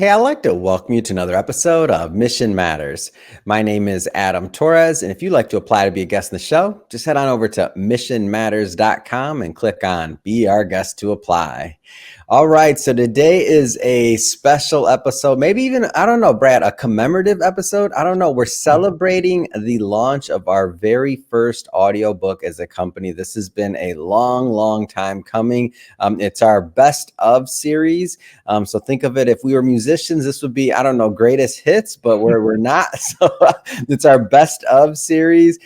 Hey, I'd like to welcome you to another episode of Mission Matters. My name is Adam Torres, and if you'd like to apply to be a guest in the show, just head on over to missionmatters.com and click on Be Our Guest to apply. All right, so today is a special episode, maybe even, I don't know, Brad, a commemorative episode. I don't know. We're celebrating the launch of our very first audiobook as a company. This has been a long time coming. It's our best of series. So think of it, if we were musicians, this would be, I don't know, greatest hits, but we're not. So it's our best of series.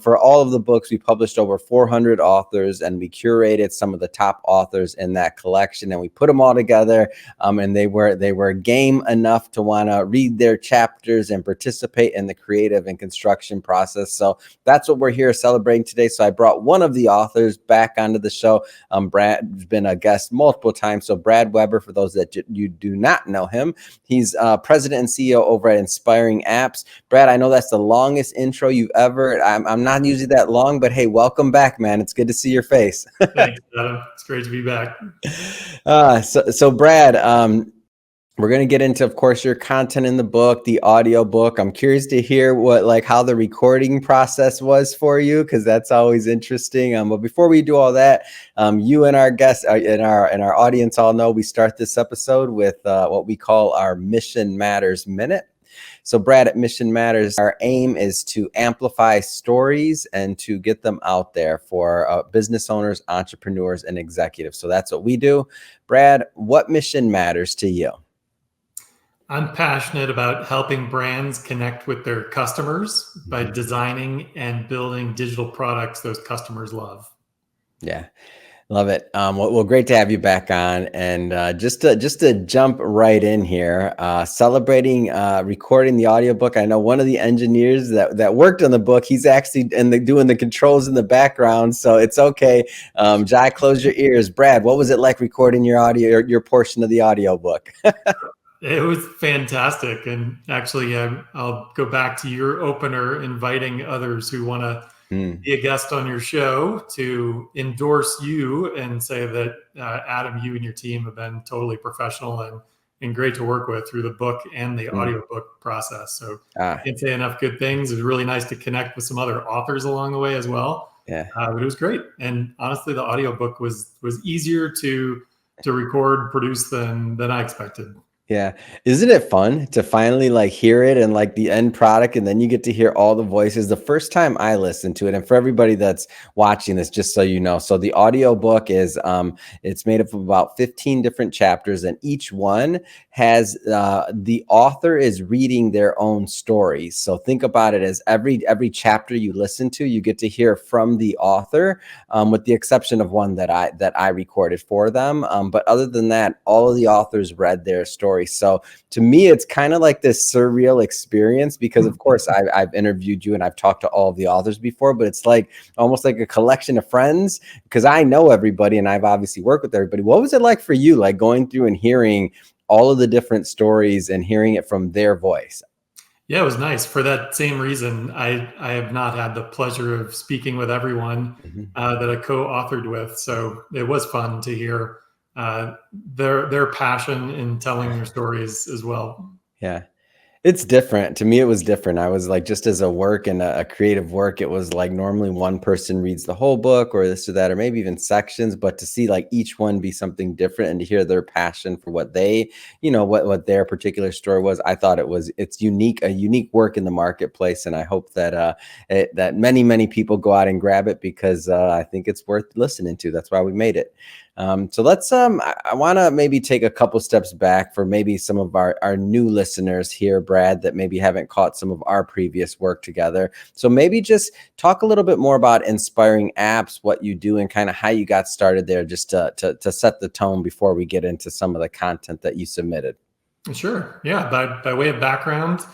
For all of the books, we published over 400 authors, and we curated some of the top authors in that collection, and we put them all together. And they were game enough to want to read their chapters and participate in the creative and construction process. So that's what we're here celebrating today. So I brought one of the authors back onto the show. Brad's been a guest multiple times. So Brad Weber, for those that you do not know him, he's president and CEO over at InspiringApps. Brad, I know that's the longest intro you've ever. I'm not usually that long, but hey, welcome back, man. It's good to see your face. Thanks, Adam. It's great to be back. So Brad, we're going to get into, of course, your content in the book, the audio book. I'm curious to hear how the recording process was for you, because that's always interesting. But before we do all that, you and our guests and our audience all know we start this episode with what we call our Mission Matters Minute. So Brad, at Mission Matters, our aim is to amplify stories and to get them out there for business owners, entrepreneurs, and executives. So that's what we do. Brad, what mission matters to you? I'm passionate about helping brands connect with their customers by designing and building digital products those customers love. Yeah. Love it. Well, great to have you back on. And just to jump right in here, celebrating recording the audiobook. I know one of the engineers that worked on the book, he's actually doing the controls in the background, so it's okay. Jai, close your ears. Brad, what was it like recording your audio, your portion of the audiobook? It was fantastic. And actually, I'll go back to your opener, inviting others who want to be a guest on your show to endorse you and say that, Adam, you and your team have been totally professional and great to work with through the book and the audiobook process. So I can't say enough good things. It was really nice to connect with some other authors along the way as well. Yeah. But it was great. And honestly, the audiobook was easier to record, produce than I expected. Yeah. Isn't it fun to finally hear it and the end product, and then you get to hear all the voices? The first time I listened to it, and for everybody that's watching this, just so you know, so the audio book is it's made up of about 15 different chapters, and each one has the author is reading their own story. So think about it as every chapter you listen to, you get to hear from the author, with the exception of one that I recorded for them. But other than that, all of the authors read their story. So to me, it's kind of like this surreal experience, because of course I've interviewed you and I've talked to all of the authors before, but it's almost like a collection of friends, because I know everybody and I've obviously worked with everybody. What was it like for you, going through and hearing all of the different stories and hearing it from their voice? Yeah, it was nice. For that same reason, I have not had the pleasure of speaking with everyone that I co-authored with. So it was fun to hear their passion in telling their stories as well. Yeah. It's different. To me, it was different. I was just as a work and a creative work, it was normally one person reads the whole book or this or that, or maybe even sections, but to see each one be something different and to hear their passion for what they, what their particular story was, I thought it's unique, a unique work in the marketplace. And I hope that, that many people go out and grab it, because I think it's worth listening to. That's why we made it. So let's, I want to maybe take a couple steps back for maybe some of our new listeners here, Brad, that maybe haven't caught some of our previous work together. So maybe just talk a little bit more about InspiringApps, what you do, and kind of how you got started there, just to set the tone before we get into some of the content that you submitted. Sure. Yeah. By way of background,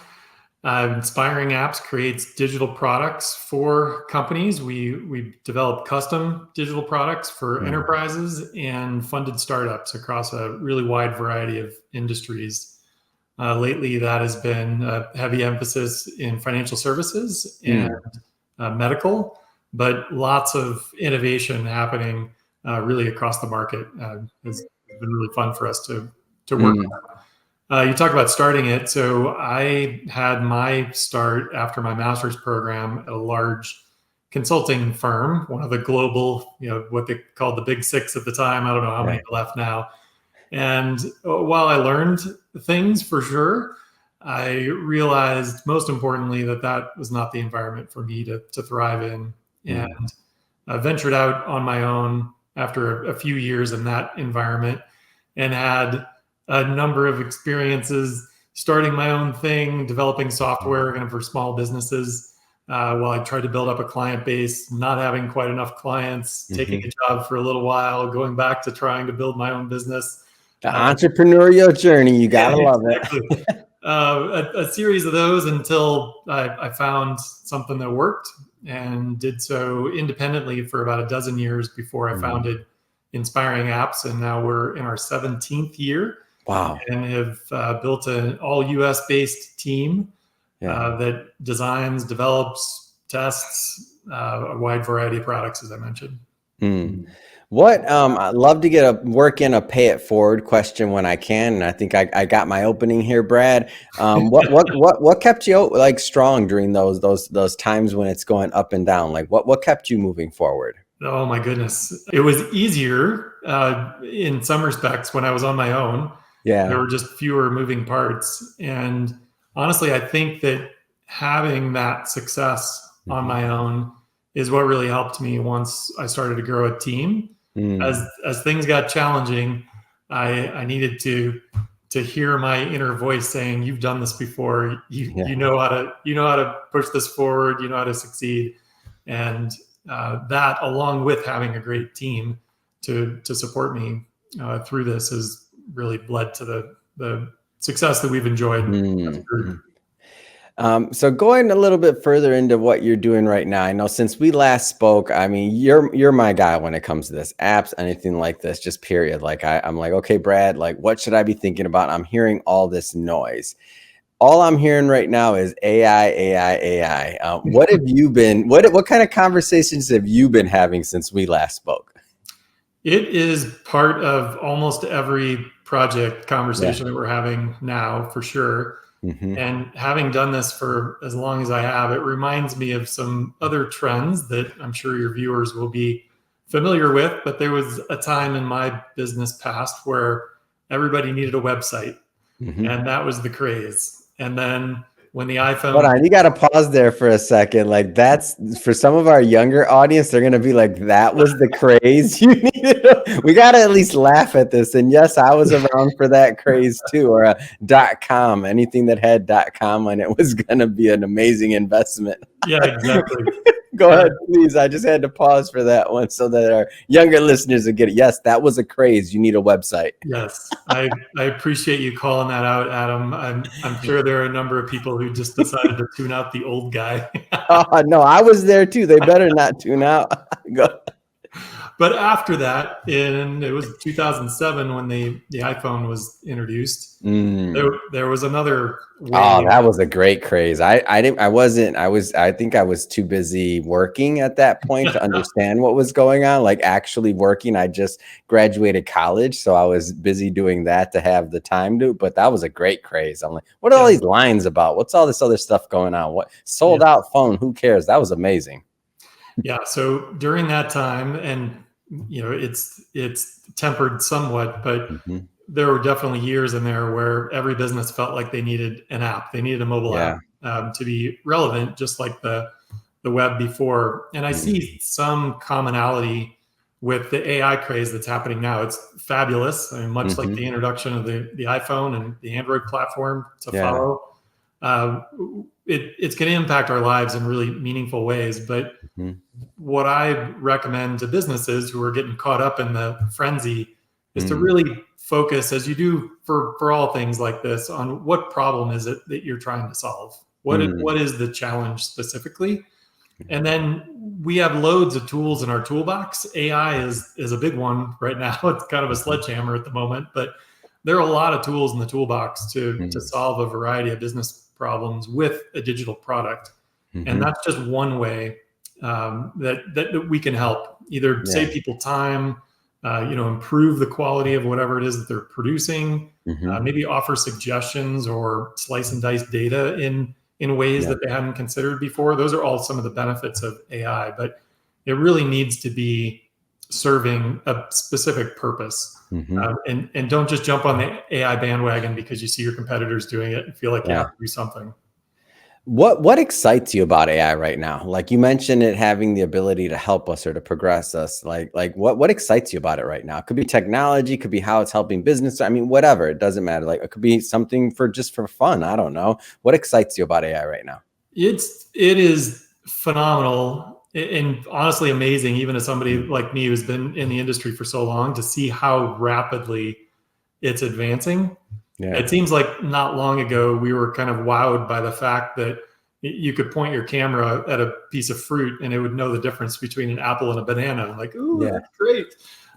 InspiringApps creates digital products for companies. We develop custom digital products for enterprises and funded startups across a really wide variety of industries. Lately, that has been a heavy emphasis in financial services and medical, but lots of innovation happening really across the market. It's been really fun for us to work on. You talk about starting it. So I had my start after my master's program at a large consulting firm, one of the global, what they called the big six at the time. I don't know how many Yeah. are left now. And while I learned things for sure, I realized most importantly that was not the environment for me to thrive in. And Mm. I ventured out on my own after a few years in that environment and had a number of experiences starting my own thing, developing software kind of for small businesses. While I tried to build up a client base, not having quite enough clients, taking Mm-hmm. a job for a little while, going back to trying to build my own business. The entrepreneurial journey, you Yeah, gotta love exactly. it. A series of those until I found something that worked, and did so independently for about a dozen years before I Mm. founded Inspiring Apps. And now we're in our 17th year Wow. and have built an all US based team Yeah. that designs, develops, tests a wide variety of products, as I mentioned. Mm. What I'd love to get work in a pay it forward question when I can, and I think I got my opening here, Brad. What kept you like strong during those times when it's going up and down? Like what kept you moving forward? Oh my goodness. It was easier in some respects when I was on my own. There Yeah. were just fewer moving parts. And honestly, I think that having that success on Mm-hmm. my own is what really helped me once I started to grow a team. As Mm. as things got challenging, I needed to hear my inner voice saying, "You've done this before. Yeah. You know how to push this forward. You know how to succeed." And that, along with having a great team to support me through this, has really led to the success that we've enjoyed as a group. Mm. So going a little bit further into what you're doing right now, I know since we last spoke, I mean, you're my guy when it comes to this apps, anything like this, just period. Like I'm like, okay, Brad, like what should I be thinking about? I'm hearing all this noise. All I'm hearing right now is AI, AI, AI. What have you been? What kind of conversations have you been having since we last spoke? It is part of almost every project Yeah. conversation that we're having now, for sure. Hmm. And having done this for as long as I have, it reminds me of some other trends that I'm sure your viewers will be familiar with. But there was a time in my business past where everybody needed a website, Hmm. and that was the craze. And then when the Hold iPhone, on, you got to pause there for a second. Like that's for some of our younger audience, they're gonna be like, "That was the craze you needed." We got to at least laugh at this. And yes, I was around for that craze too, or a .com. Anything that had .com on it was gonna be an amazing investment. yeah, exactly. Go Uh, ahead, please. I just had to pause for that one so that our younger listeners would get it. Yes, that was a craze. You need a website. yes, I appreciate you calling that out, Adam. I'm sure there are a number of people who just decided to tune out the old guy. Oh no, I was there too. They better not tune out. Go. But after that, it was 2007 when the iPhone was introduced. Mm. There was another Oh, wave. that was a great craze. I think I was too busy working at that point to understand what was going on, like actually working. I just graduated college, so I was busy doing that to have the time to, but that was a great craze. I'm like, what are all Yeah, these lines about? What's all this other stuff going on? What yeah, sold out phone? Who cares? That was amazing. yeah. So during that time, and it's tempered somewhat, but Mhm. there were definitely years in there where every business felt like they needed an app. They needed a mobile app Yeah. to be relevant, just like the web before. And I Mm. see some commonality with the AI craze that's happening now. It's fabulous. I mean, much like Mhm. the introduction of the iPhone and the Android platform to Yeah. follow. Uh, it's going to impact our lives in really meaningful ways. But Mhm. what I recommend to businesses who are getting caught up in the frenzy is to Mm. really focus, as you do for all things like this, on what problem is it that you're trying to solve. Mm. What is the challenge specifically? And then we have loads of tools in our toolbox. AI is a big one right now. It's kind of a sledgehammer at the moment, but there are a lot of tools in the toolbox to Mm. solve a variety of business problems with a digital product. And Mhm. that's just one way that we can help either Yeah. save people time, improve the quality of whatever it is that they're producing, Mm-hmm. maybe offer suggestions or slice and dice data in ways Yeah. that they hadn't considered before. Those are all some of the benefits of AI, but it really needs to be serving a specific purpose. Mm-hmm. And don't just jump on the AI bandwagon because you see your competitors doing it and feel like you Yeah. have to do something. What excites you about AI right now? Like you mentioned it having the ability to help us or to progress us. Like what excites you about it right now? It could be technology, could be how it's helping business. I mean, whatever, it doesn't matter. Like it could be something for just for fun. I don't know. What excites you about AI right now? It is phenomenal and honestly amazing, even as somebody Mm. like me who's been in the industry for so long, to see how rapidly it's advancing. Yeah. It seems like not long ago we were kind of wowed by the fact that you could point your camera at a piece of fruit and it would know the difference between an apple and a banana. Like, ooh, Yeah. that's great.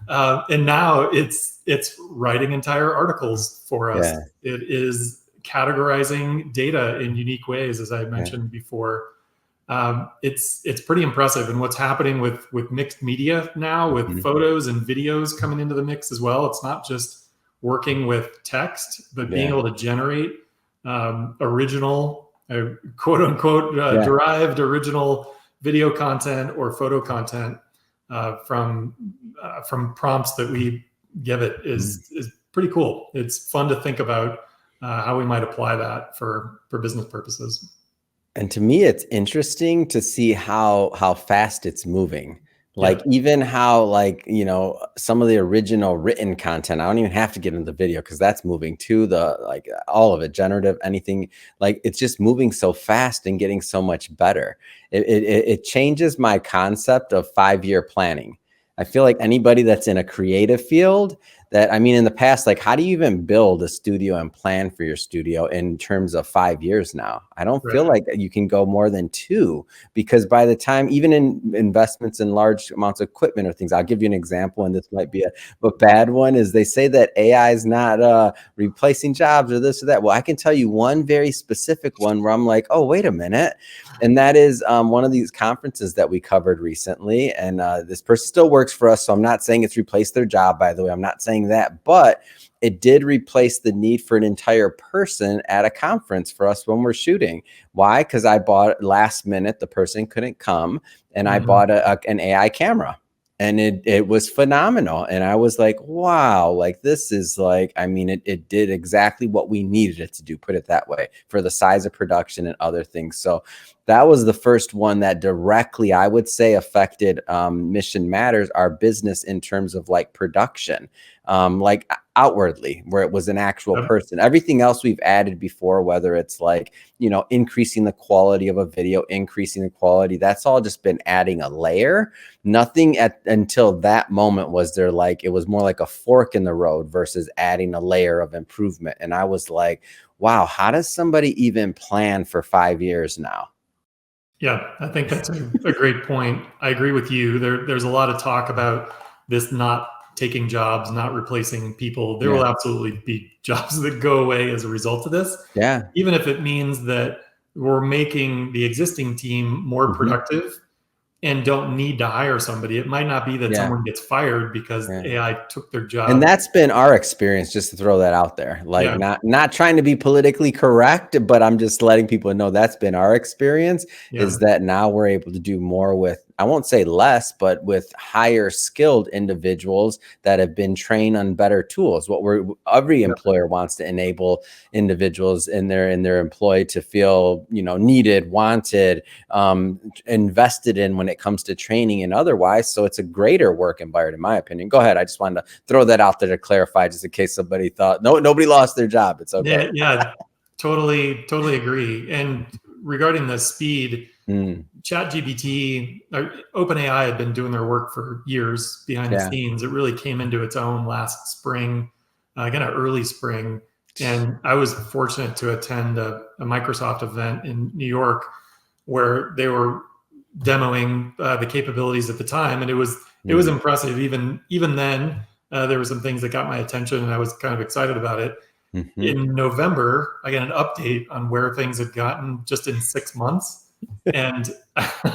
And now it's writing entire articles for us. Yeah. It is categorizing data in unique ways, as I Yeah. mentioned before. It's pretty impressive. And what's happening with mixed media now, with Mhm. photos and videos coming into the mix as well. It's not just working with text, but being Yeah. able to generate original, quote unquote, Yeah. derived original video content or photo content from prompts that we give it Mhm. is pretty cool. It's fun to think about how we might apply that for business purposes. And to me, it's interesting to see how fast it's moving. Like Yeah, even how like, some of the original written content, I don't even have to get into the video because that's moving too. The like all of it, generative, anything, like it's just moving so fast and getting so much better. It changes my concept of 5-year planning. I feel like anybody that's in a creative field that, I mean, in the past, like how do you even build a studio and plan for your studio in terms of 5 years now? I don't feel right. like you can go more than 2 because by the time, even in investments in large amounts of equipment or things, I'll give you an example, and this might be a bad one, is they say that AI is not replacing jobs or this or that. Well, I can tell you one very specific one where I'm like, oh, wait a minute. And that is one of these conferences that we covered recently. And this person still works for us. So I'm not saying it's replaced their job, by the way. I'm not saying that, but it did replace the need for an entire person at a conference for us when we're shooting. Why? Because I bought last minute, the person couldn't come, and I Mhm. bought an AI camera. And it was phenomenal. And I was like, wow, like this is like, I mean, it did exactly what we needed it to do, put it that way, for the size of production and other things. So that was the first one that directly, I would say, affected Mission Matters, our business, in terms of like production, like outwardly, where it was an actual Yep. person. Everything else we've added before, whether it's like, increasing the quality of a video, increasing the quality, that's all just been adding a layer. Nothing until that moment was there, like it was more like a fork in the road versus adding a layer of improvement. And I was like, wow, how does somebody even plan for 5 years now? Yeah, I think that's a great point. I agree with you. There's a lot of talk about this not taking jobs, not replacing people. There Yeah. will absolutely be jobs that go away as a result of this, Yeah. even if it means that we're making the existing team more Hmm. productive and don't need to hire somebody. It might not be that Yeah. someone gets fired because Yeah. AI took their And job. that's been our experience, just to throw that out there. Like Yeah, not trying to be politically correct, but I'm just letting people know that's been our experience, yeah, is that now we're able to do more with, I won't say less, but with higher skilled individuals that have been trained on better tools. Every yeah, employer wants to enable individuals in their employee to feel, needed, wanted, invested in when it comes to training and otherwise. So it's a greater work environment, in my opinion. Go ahead. I just wanted to throw that out there to clarify, just in case somebody thought nobody lost their job. It's okay. yeah. Totally agree. And regarding the speed, Mm, ChatGPT, or OpenAI had been doing their work for years behind the yeah. scenes. It really came into its own last spring, kind of early spring. And I was fortunate to attend a Microsoft event in New York where they were demoing the capabilities at the time, and it was Mm, impressive. Even then, there were some things that got my attention, and I was kind of excited about it. mhm. In November, I got an update on where things had gotten just in 6 months, and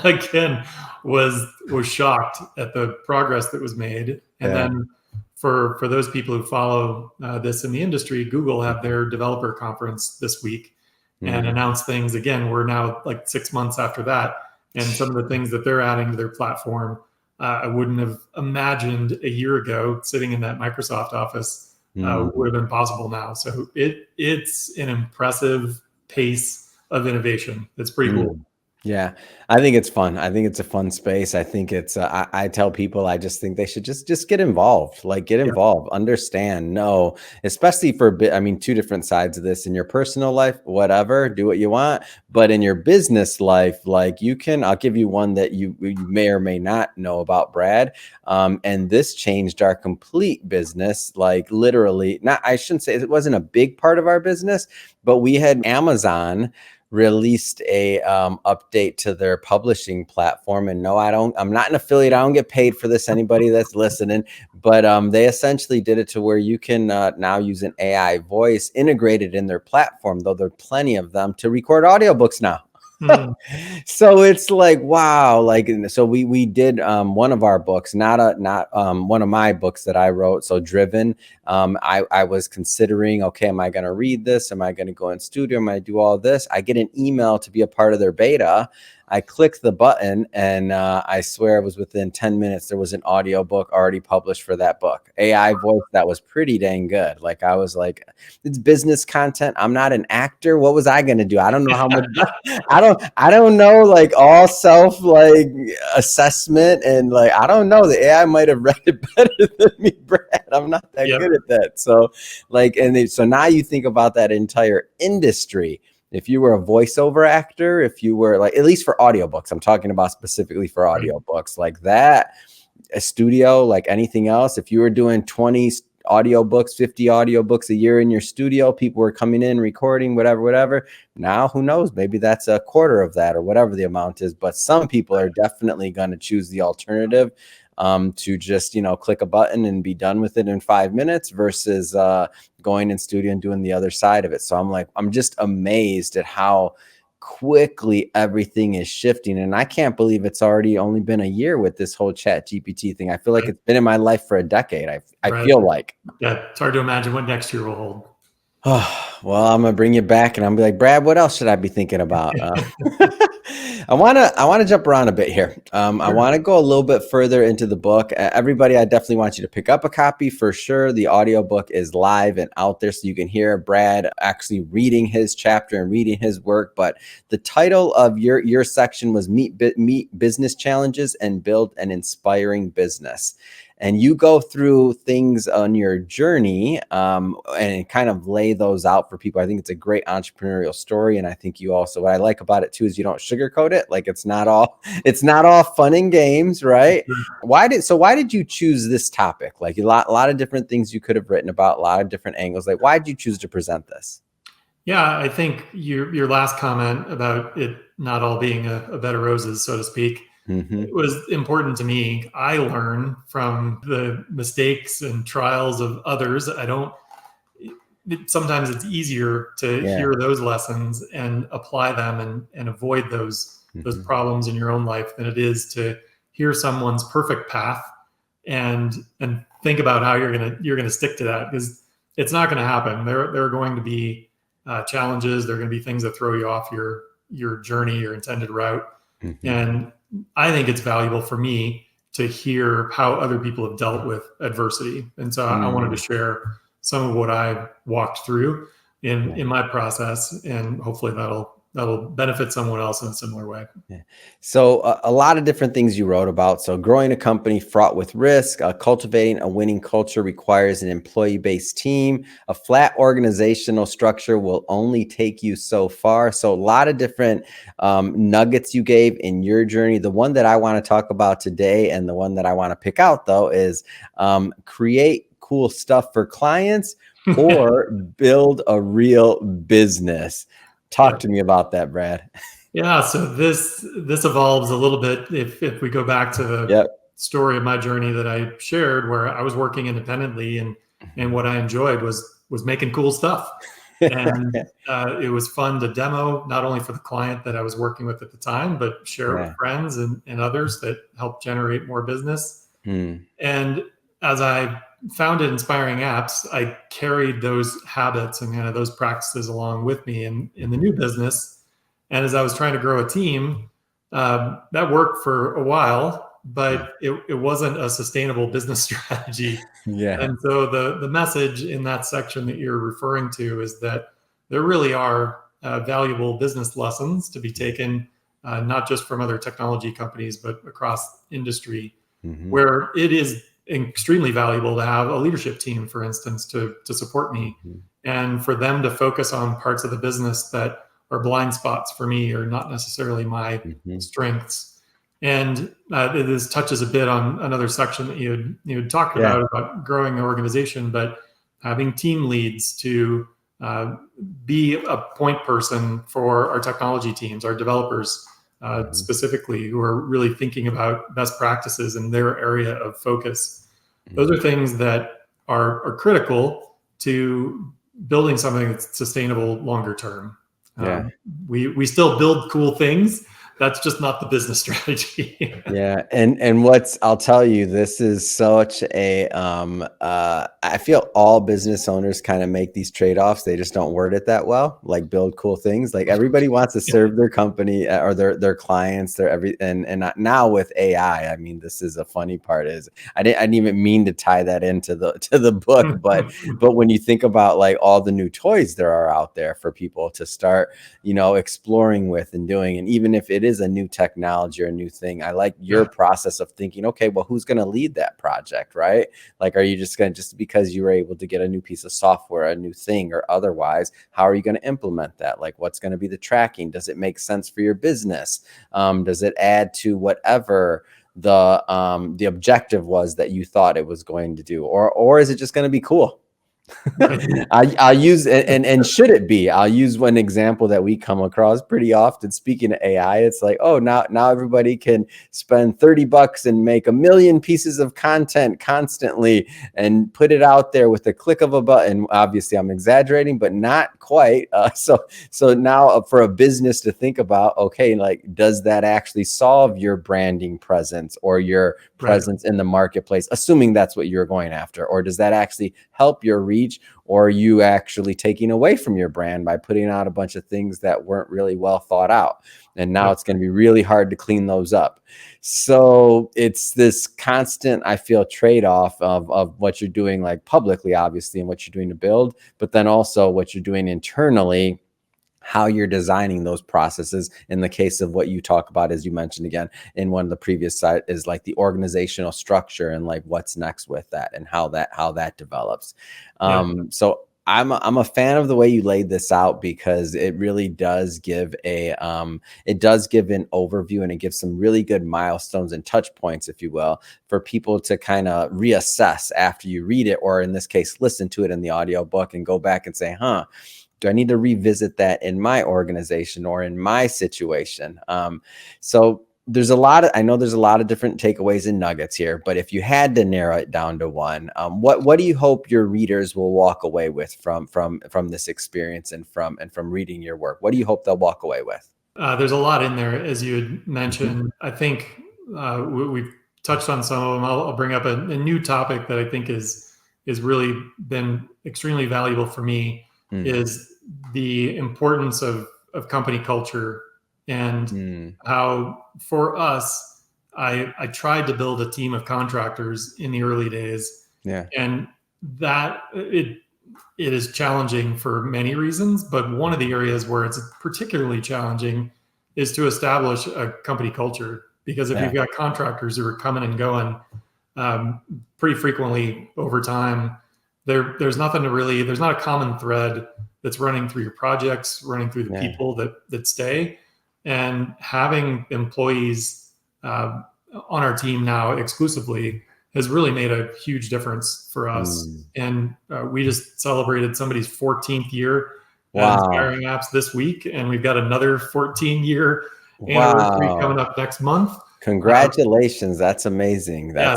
again was shocked at the progress that was made. And Yeah. then for those people who follow this in the industry, Google had their developer conference this week and announced things. Again, we're now like 6 months after that, and some of the things that they're adding to their platform, I wouldn't have imagined a year ago sitting in that Microsoft office would have been possible now. So it's an impressive pace of innovation. It's pretty cool. Yeah, I think it's fun. I think it's a fun space. I think it's, I tell people, I just think they should just get involved, like get involved, understand, know, especially for, I mean, two different sides of this. In your personal life, whatever, do what you want. But in your business life, like I'll give you one that you may or may not know about, Brad. And this changed our complete business, like literally, I shouldn't say it wasn't a big part of our business, but we had Amazon released a update to their publishing platform. And no, I'm not an affiliate. I don't get paid for this, anybody that's listening, but they essentially did it to where you can now use an AI voice integrated in their platform, though there are plenty of them, to record audiobooks now. So it's like, wow. Like, so we did one of our books, not one of my books that I wrote. So Driven, I was considering, okay, am I going to read this? Am I going to go in studio? Am I do all this? I get an email to be a part of their beta. I clicked the button, and I swear it was within 10 minutes, there was an audio book already published for that book. AI voice that was pretty dang good. Like, I was like, it's business content. I'm not an actor. What was I going to do? I don't know how much, I don't know, like all self like assessment, and like, I don't know, the AI might have read it better than me, Brad. I'm not that good at that. So like, so now you think about that entire industry. If you were a voiceover actor, if you were like, at least for audiobooks, I'm talking about specifically for audiobooks, like that, a studio, like anything else, if you were doing 20 audiobooks, 50 audiobooks a year in your studio, people were coming in, recording, whatever. Now, who knows? Maybe that's a quarter of that or whatever the amount is. But some people are definitely going to choose the alternative, to just, click a button and be done with it in 5 minutes versus going in studio and doing the other side of it. So I'm just amazed at how quickly everything is shifting. And I can't believe it's already only been a year with this whole Chat GPT thing. I feel like it's been in my life for a decade. I feel like. Yeah, it's hard to imagine what next year will hold. Oh, well, I'm gonna bring you back, and I'm be like, Brad, what else should I be thinking about? I wanna jump around a bit here. I want to go a little bit further into the book. Everybody, I definitely want you to pick up a copy for sure. The audiobook is live and out there, so you can hear Brad actually reading his chapter and reading his work. But the title of your section was Meet Business Challenges and Build an Inspiring Business. And you go through things on your journey and kind of lay those out for people. I think it's a great entrepreneurial story. And I think you also, what I like about it too, is you don't sugarcoat it. Like it's not all fun and games, right? Why did you choose this topic? Like a lot of different things you could have written about, a lot of different angles. Like, why did you choose to present this? Yeah, I think your last comment about it not all being a bed of roses, so to speak, it was important to me. I learn from the mistakes and trials of others. Sometimes it's easier to hear those lessons and apply them and avoid those problems in your own life than it is to hear someone's perfect path and think about how you're gonna stick to that, because it's not going to happen. There are going to be challenges. There are going to be things that throw you off your journey, your intended route, and I think it's valuable for me to hear how other people have dealt with adversity. And so I wanted to share some of what I walked through in my process, and hopefully that'll benefit someone else in a similar way. Yeah. So a lot of different things you wrote about. So growing a company fraught with risk, cultivating a winning culture requires an employee-based team. A flat organizational structure will only take you so far. So a lot of different nuggets you gave in your journey. The one that I want to talk about today, and the one that I want to pick out though, is create cool stuff for clients or build a real business. Talk to me about that, Brad. Yeah, so this evolves a little bit if we go back to the story of my journey that I shared, where I was working independently, and what I enjoyed was making cool stuff, and it was fun to demo, not only for the client that I was working with at the time, but share it with friends and others that helped generate more business. And as I founded Inspiring Apps, I carried those habits and kind of those practices along with me in the new business. And as I was trying to grow a team, that worked for a while, but it wasn't a sustainable business strategy. Yeah. And so the message in that section that you're referring to is that there really are valuable business lessons to be taken, not just from other technology companies, but across industry, where it is extremely valuable to have a leadership team, for instance, to support me and for them to focus on parts of the business that are blind spots for me or not necessarily my strengths. And this touches a bit on another section that you had talked about growing the organization, but having team leads to be a point person for our technology teams, our developers specifically, who are really thinking about best practices in their area of focus. Those are things that are critical to building something that's sustainable longer term. We still build cool things. That's just not the business strategy. Yeah. And I'll tell you, this is such a, I feel all business owners kind of make these trade-offs. They just don't word it that well, like build cool things. Like everybody wants to serve their company or their clients, and now with AI, I mean, this is a funny part is I didn't even mean to tie that into the book, but when you think about like all the new toys there are out there for people to start, exploring with and doing, and even if it is a new technology or a new thing, I like your process of thinking, okay, well, who's going to lead that project, right? Like, are you just because you were able to get a new piece of software, a new thing, or otherwise, how are you going to implement that? Like, what's going to be the tracking? Does it make sense for your business? Does it add to whatever the objective was that you thought it was going to do, or is it just going to be cool? I'll use and should it be? I'll use one example that we come across pretty often. Speaking of AI, it's like, oh, now everybody can spend $30 and make 1 million pieces of content constantly and put it out there with the click of a button. Obviously, I'm exaggerating, but not quite. So now for a business to think about, okay, like, does that actually solve your branding presence or your presence in the marketplace, assuming that's what you're going after, or does that actually help your reach, or are you actually taking away from your brand by putting out a bunch of things that weren't really well thought out? And now it's going to be really hard to clean those up. So it's this constant, I feel, trade-off of what you're doing, like publicly, obviously, and what you're doing to build, but then also what you're doing internally, how you're designing those processes. In the case of what you talk about, as you mentioned again in one of the previous side, is like the organizational structure and like what's next with that and how that develops. So I'm a fan of the way you laid this out, because it really does give an overview, and it gives some really good milestones and touch points, if you will, for people to kind of reassess after you read it, or in this case, listen to it in the audiobook and go back and say, do I need to revisit that in my organization or in my situation? So I know there's a lot of different takeaways and nuggets here, but if you had to narrow it down to one, what do you hope your readers will walk away with from this experience and from reading your work? What do you hope they'll walk away with? There's a lot in there, as you had mentioned. I think we've touched on some of them. I'll bring up a new topic that I think is really been extremely valuable for me, is the importance of company culture, and how for us, I tried to build a team of contractors in the early days, and that it is challenging for many reasons, but one of the areas where it's particularly challenging is to establish a company culture, because if you've got contractors who are coming and going pretty frequently over time, there's not a common thread that's running through your projects, running through the people that stay. And having employees on our team now exclusively has really made a huge difference for us. And we just celebrated somebody's 14th year at Inspiring Apps this week, and we've got another 14-year anniversary coming up next month. Congratulations. That's amazing. There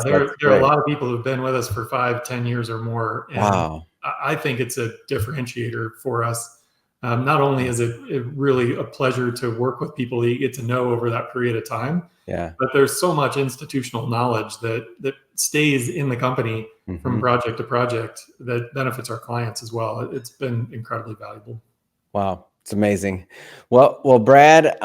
are a lot of people who've been with us for 5-10 years or more. And I think it's a differentiator for us. Not only is it really a pleasure to work with people that you get to know over that period of time, Yeah. but there's so much institutional knowledge that stays in the company from project to project that benefits our clients as well. It's been incredibly valuable. Wow. It's amazing. Well, Brad,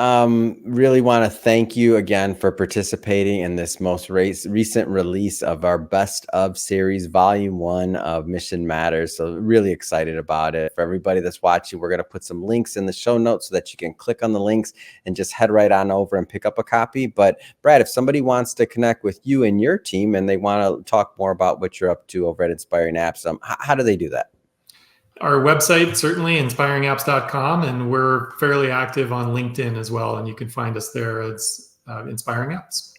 really want to thank you again for participating in this most recent release of our Best of Series, Volume 1 of Mission Matters. So really excited about it. For everybody that's watching, we're going to put some links in the show notes so that you can click on the links and just head right on over and pick up a copy. But Brad, if somebody wants to connect with you and your team and they want to talk more about what you're up to over at Inspiring Apps, how do they do that? Our website, certainly InspiringApps.com, and we're fairly active on LinkedIn as well. And you can find us there as Inspiring Apps.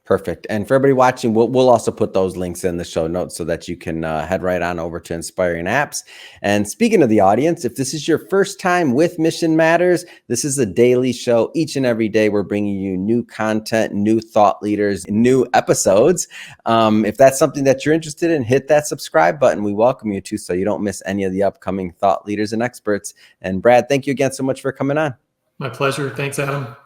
Perfect. And for everybody watching, we'll also put those links in the show notes so that you can head right on over to Inspiring Apps. And speaking of the audience, if this is your first time with Mission Matters, this is a daily show. Each and every day, we're bringing you new content, new thought leaders, new episodes. If that's something that you're interested in, hit that subscribe button. We welcome you to so you don't miss any of the upcoming thought leaders and experts. And Brad, thank you again so much for coming on. My pleasure. Thanks, Adam.